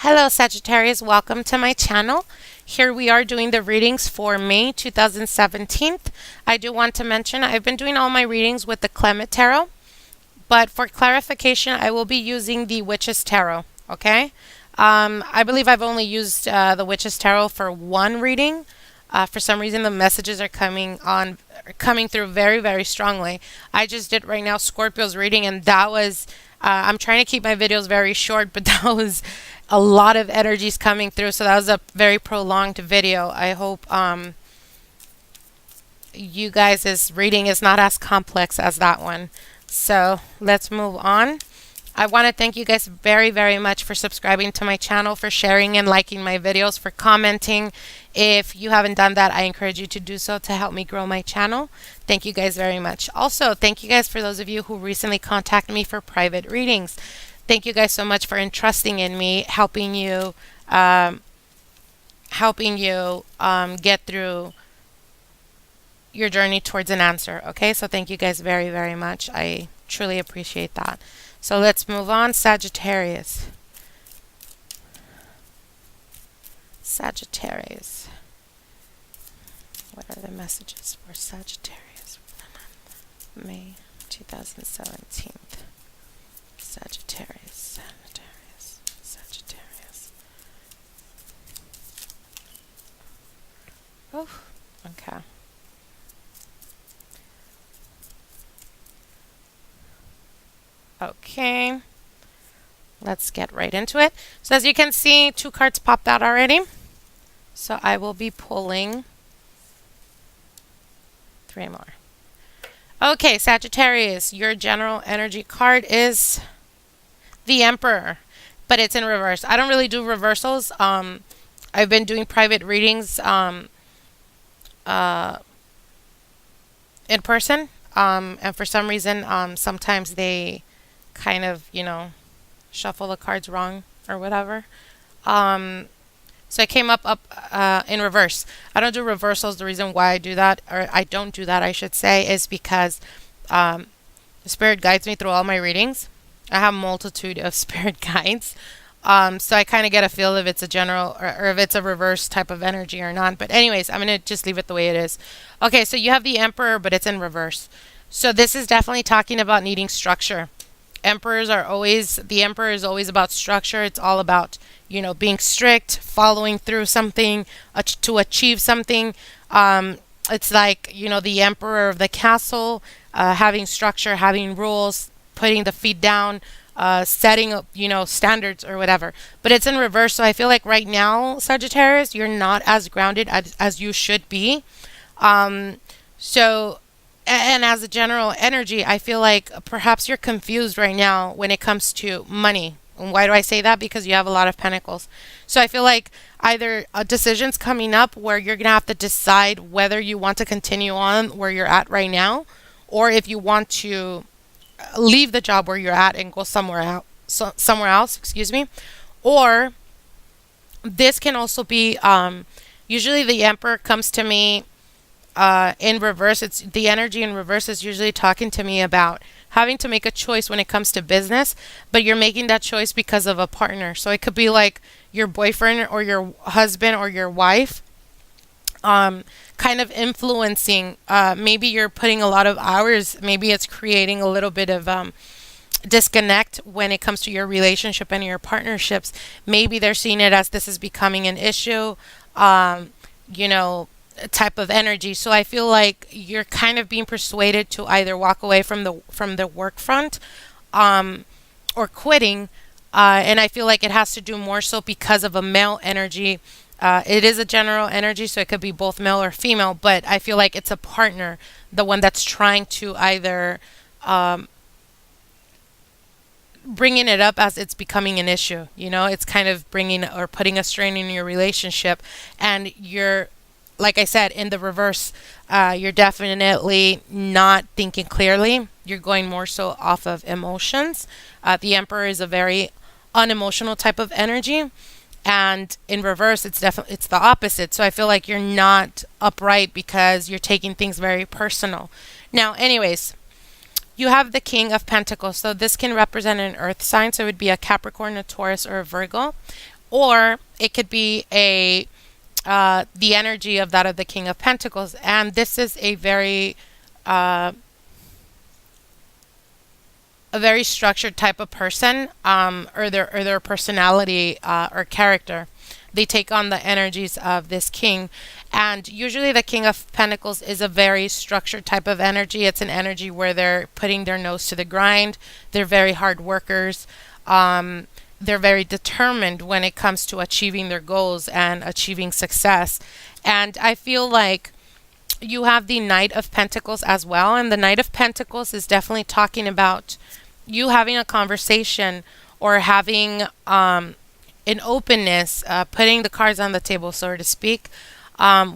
Hello Sagittarius, welcome to my channel. Here we are doing the readings for May 2017. I do want to mention I've been doing all my readings with the Clement Tarot, but for clarification I will be using the Witch's Tarot, okay? I believe I've only used the Witch's Tarot for one reading. For some reason the messages are coming through very strongly. I just did right now Scorpio's reading, and that was I'm trying to keep my videos very short, but that was a lot of energies coming through, so that was a very prolonged video. I hope you guys' reading is not as complex as that one. So let's move on. I want to thank you guys very much for subscribing to my channel, for sharing and liking my videos, for commenting. If you haven't done that, I encourage you to do so to help me grow my channel. Thank you guys very much. Also, thank you guys for those of you who recently contacted me for private readings. Thank you guys so much for entrusting in me, helping you get through your journey towards an answer. Okay, so thank you guys very much. I truly appreciate that. So let's move on. Sagittarius. Sagittarius. What are the messages for Sagittarius for the month? May 2017. Sagittarius. Oh, okay. Okay, let's get right into it. So as you can see, 2 cards popped out already. So I will be pulling 3 more. Okay, Sagittarius, your general energy card is the Emperor, but it's in reverse. I don't really do reversals. I've been doing private readings in person, and for some reason, sometimes they kind of, shuffle the cards wrong or whatever. So I came up in reverse. I don't do reversals. The reason why I do that, or I don't do that, I should say, is because the Spirit guides me through all my readings. I have a multitude of Spirit guides. So I kind of get a feel if it's a general or if it's a reverse type of energy or not. But anyways, I'm going to just leave it the way it is. Okay, so you have the Emperor, but it's in reverse. So this is definitely talking about needing structure. The Emperor is always about structure. It's all about, being strict, following through something to achieve something. It's like, the Emperor of the castle, having structure, having rules, putting the feet down, setting up, standards or whatever. But it's in reverse. So I feel like right now, Sagittarius, you're not as grounded as you should be. And as a general energy, I feel like perhaps you're confused right now when it comes to money. And why do I say that? Because you have a lot of pentacles. So I feel like either a decision's coming up where you're going to have to decide whether you want to continue on where you're at right now, or if you want to leave the job where you're at and go somewhere else, excuse me. Or this can also be, usually the Emperor comes to me in reverse. It's the energy in reverse is usually talking to me about having to make a choice when it comes to business, but you're making that choice because of a partner. So it could be like your boyfriend or your husband or your wife, kind of influencing. Maybe you're putting a lot of hours. Maybe it's creating a little bit of disconnect when it comes to your relationship and your partnerships. Maybe they're seeing it as this is becoming an issue. Type of energy. So I feel like you're kind of being persuaded to either walk away from the work front, or quitting. And I feel like it has to do more so because of a male energy. It is a general energy, so it could be both male or female, but I feel like it's a partner, the one that's trying to either bringing it up as it's becoming an issue. It's kind of bringing or putting a strain in your relationship, and you're, like I said, in the reverse, you're definitely not thinking clearly. You're going more so off of emotions. The Emperor is a very unemotional type of energy, and in reverse, it's the opposite. So I feel like you're not upright because you're taking things very personal. Now, anyways, you have the King of Pentacles. So this can represent an earth sign. So it would be a Capricorn, a Taurus, or a Virgo. or it could be a the energy of that of the King of Pentacles, and this is uh, a very structured type of person, or their personality or character. They take on the energies of this king, and usually the King of Pentacles is a very structured type of energy. It's an energy where they're putting their nose to the grind. They're very hard workers. They're very determined when it comes to achieving their goals and achieving success. And I feel like you have the Knight of Pentacles as well, and the Knight of Pentacles is definitely talking about you having a conversation, or having an openness, putting the cards on the table, so to speak,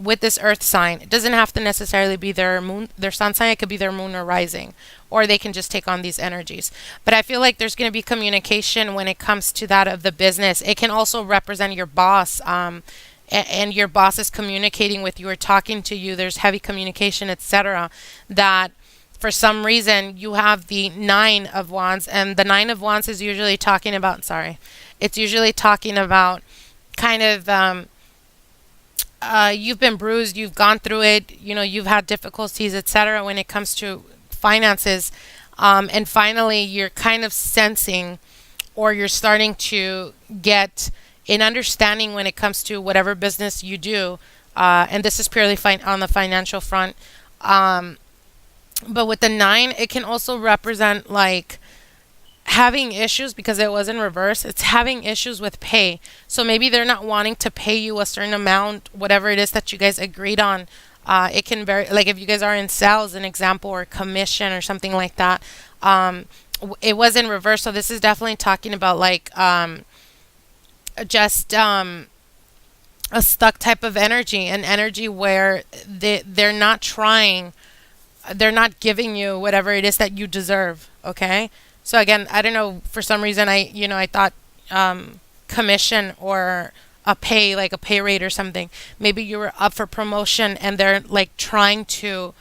with this earth sign. It doesn't have to necessarily be their moon, their sun sign. It could be their moon or rising, or they can just take on these energies. But I feel like there's going to be communication when it comes to that of the business. It can also represent your boss, and your boss is communicating with you or talking to you. There's heavy communication, etc. That for some reason you have the Nine of Wands, and the Nine of Wands is usually talking about, sorry, it's usually talking about kind of you've been bruised, you've gone through it, you've had difficulties, etc. when it comes to finances, and finally you're kind of sensing, or you're starting to get an understanding when it comes to whatever business you do, and this is purely on the financial front. But with the nine, it can also represent like having issues, because it was in reverse. It's having issues with pay. So maybe they're not wanting to pay you a certain amount, whatever it is that you guys agreed on. It can vary, like if you guys are in sales, an example, or commission or something like that. It was in reverse. So this is definitely talking about like just a stuck type of energy, an energy where they're not trying, they're not giving you whatever it is that you deserve. Okay. So again, I don't know, for some reason I thought commission, or a pay, like a pay rate or something. Maybe you were up for promotion and they're like trying to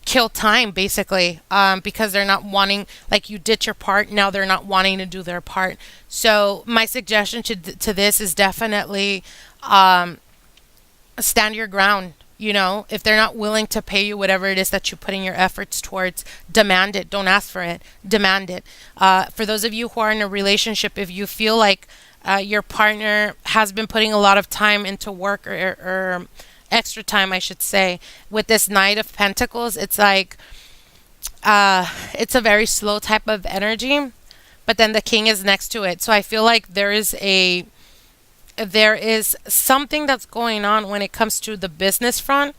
kill time, basically, because they're not wanting, like you did your part, now they're not wanting to do their part. So my suggestion to this is definitely stand your ground. If they're not willing to pay you whatever it is that you're putting your efforts towards, demand it. Don't ask for it. Demand it. For those of you who are in a relationship, if you feel like your partner has been putting a lot of time into work, or extra time, I should say, with this Knight of Pentacles, it's like it's a very slow type of energy, but then the King is next to it. So I feel like there is something that's going on when it comes to the business front,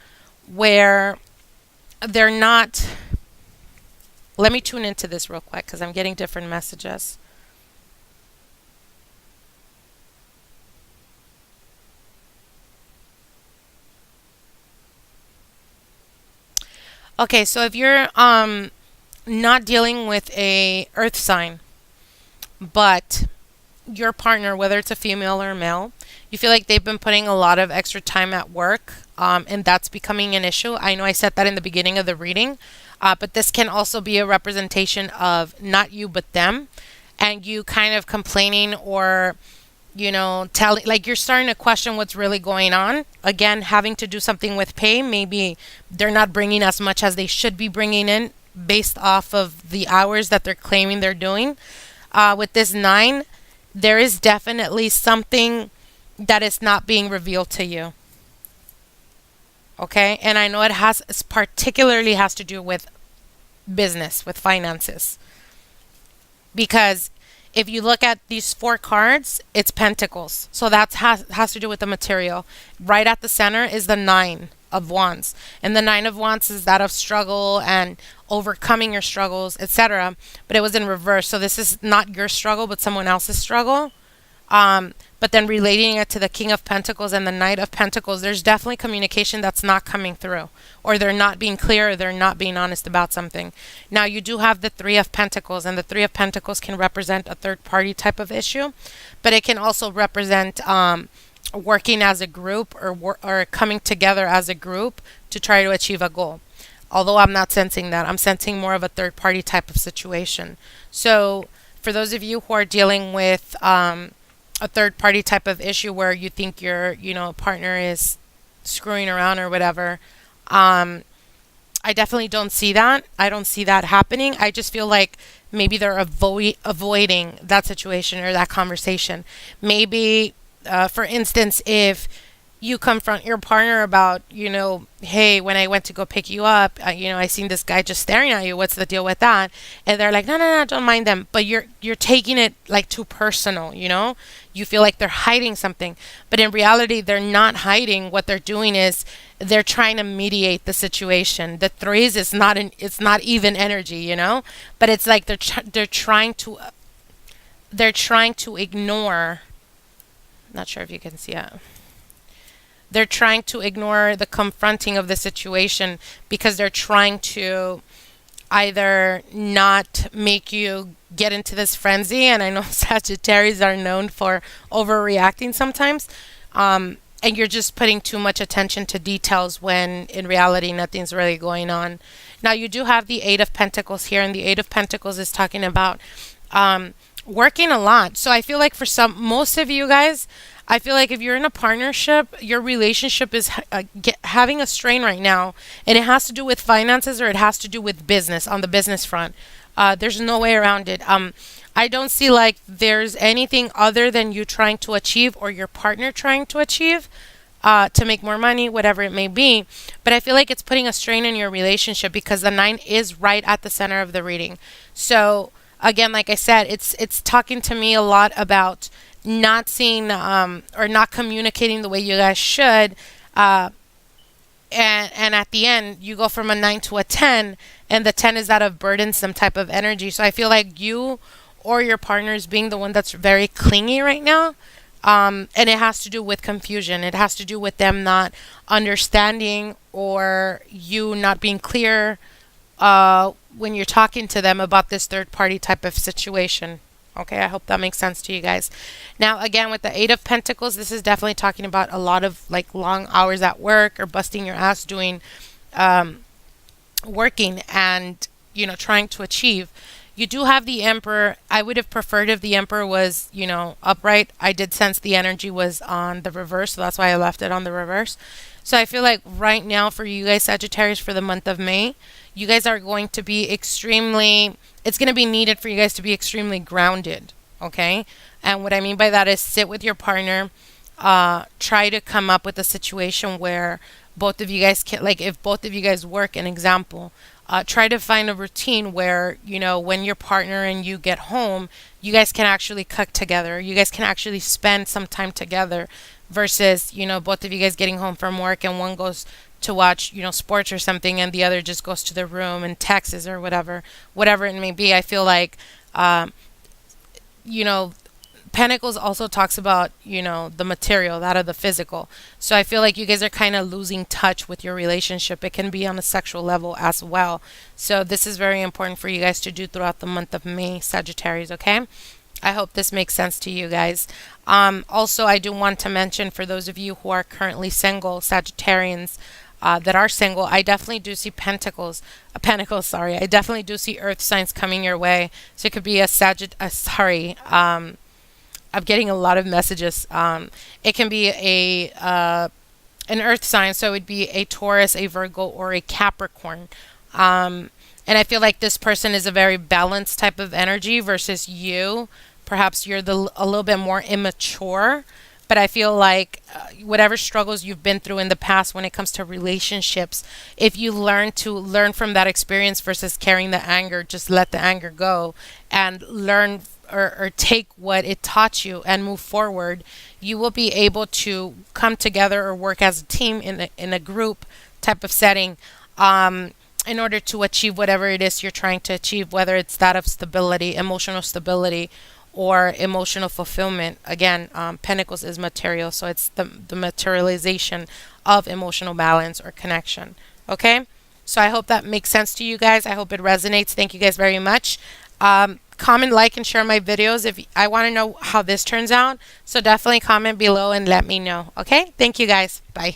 where they're not. Let me tune into this real quick, because I'm getting different messages. Okay, so if you're not dealing with a earth sign, but your partner, whether it's a female or a male, you feel like they've been putting a lot of extra time at work, and that's becoming an issue. I know I said that in the beginning of the reading, but this can also be a representation of not you but them, and you kind of complaining, or telling, like you're starting to question what's really going on. Again, having to do something with pay. Maybe they're not bringing as much as they should be bringing in, based off of the hours that they're claiming they're doing. With this nine, there is definitely something that is not being revealed to you. Okay, and I know it particularly has to do with business, with finances, because if you look at these four cards, it's pentacles. So that has to do with the material. Right at the center is the Nine of Wands. And the Nine of Wands is that of struggle and overcoming your struggles, etc. But it was in reverse. So this is not your struggle, but someone else's struggle. But then relating it to the King of Pentacles and the Knight of Pentacles, there's definitely communication that's not coming through, or they're not being clear, or they're not being honest about something. Now, you do have the Three of Pentacles, and the Three of Pentacles can represent a third party type of issue, but it can also represent working as a group, or coming together as a group to try to achieve a goal. Although I'm not sensing that. I'm sensing more of a third party type of situation. So for those of you who are dealing with a third party type of issue where you think your, partner is screwing around or whatever. Um, I definitely don't see that. I don't see that happening. I just feel like maybe they're avoiding that situation or that conversation. Maybe, for instance, if you confront your partner about, hey, when I went to go pick you up, I seen this guy just staring at you. What's the deal with that? And they're like, no, no, no, don't mind them. But you're taking it like too personal, You feel like they're hiding something, but in reality, they're not hiding. What they're doing is they're trying to mediate the situation. The threes is not it's not even energy, But it's like they're trying to ignore. Not sure if you can see it. They're trying to ignore the confronting of the situation because they're trying to either not make you get into this frenzy. And I know Sagittarius are known for overreacting sometimes. And you're just putting too much attention to details when in reality nothing's really going on. Now, you do have the Eight of Pentacles here, and the Eight of Pentacles is talking about working a lot. So I feel like for most of you guys, I feel like if you're in a partnership, your relationship is having a strain right now, and it has to do with finances or it has to do with business on the business front. There's no way around it. I don't see like there's anything other than you trying to achieve or your partner trying to achieve to make more money, whatever it may be. But I feel like it's putting a strain in your relationship because the nine is right at the center of the reading. So again, like I said, it's talking to me a lot about not seeing or not communicating the way you guys should. And at the end, you go from a 9 to a 10, and the 10 is that of burdensome type of energy. So I feel like you or your partner is being the one that's very clingy right now. And it has to do with confusion. It has to do with them not understanding or you not being clear when you're talking to them about this third party type of situation. Okay, I hope that makes sense to you guys. Now, again, with the Eight of Pentacles, this is definitely talking about a lot of like long hours at work or busting your ass doing working and, trying to achieve. You do have the Emperor. I would have preferred if the Emperor was, upright. I did sense the energy was on the reverse, so that's why I left it on the reverse. So I feel like right now for you guys, Sagittarius, for the month of May, you guys are going to be it's going to be needed for you guys to be extremely grounded, okay? And what I mean by that is sit with your partner, try to come up with a situation where both of you guys can, like if both of you guys work, an example, try to find a routine where, when your partner and you get home, you guys can actually cook together. You guys can actually spend some time together versus, both of you guys getting home from work and one goes to watch, sports or something and the other just goes to their room and texts or whatever it may be. I feel like, you know, Pentacles also talks about, the material, that of the physical. So I feel like you guys are kind of losing touch with your relationship. It can be on a sexual level as well. So this is very important for you guys to do throughout the month of May, Sagittarius, okay? I hope this makes sense to you guys. Also, I do want to mention for those of you who are currently single, Sagittarians, that are single, I definitely do see pentacles. I definitely do see earth signs coming your way. So it could be I'm getting a lot of messages. It can be an earth sign, so it would be a Taurus, a Virgo, or a Capricorn. And I feel like this person is a very balanced type of energy versus you. Perhaps you're a little bit more immature, but I feel like whatever struggles you've been through in the past when it comes to relationships, if you learn from that experience versus carrying the anger, just let the anger go and learn or take what it taught you and move forward, you will be able to come together or work as a team in a group type of setting in order to achieve whatever it is you're trying to achieve, whether it's that of stability, emotional stability, or emotional fulfillment. Again, Pentacles is material, so it's the materialization of emotional balance or connection. Okay? So I hope that makes sense to you guys. I hope it resonates. Thank you guys very much. Comment, like, and share my videos if I want to know how this turns out. So definitely comment below and let me know. Okay? Thank you guys. Bye.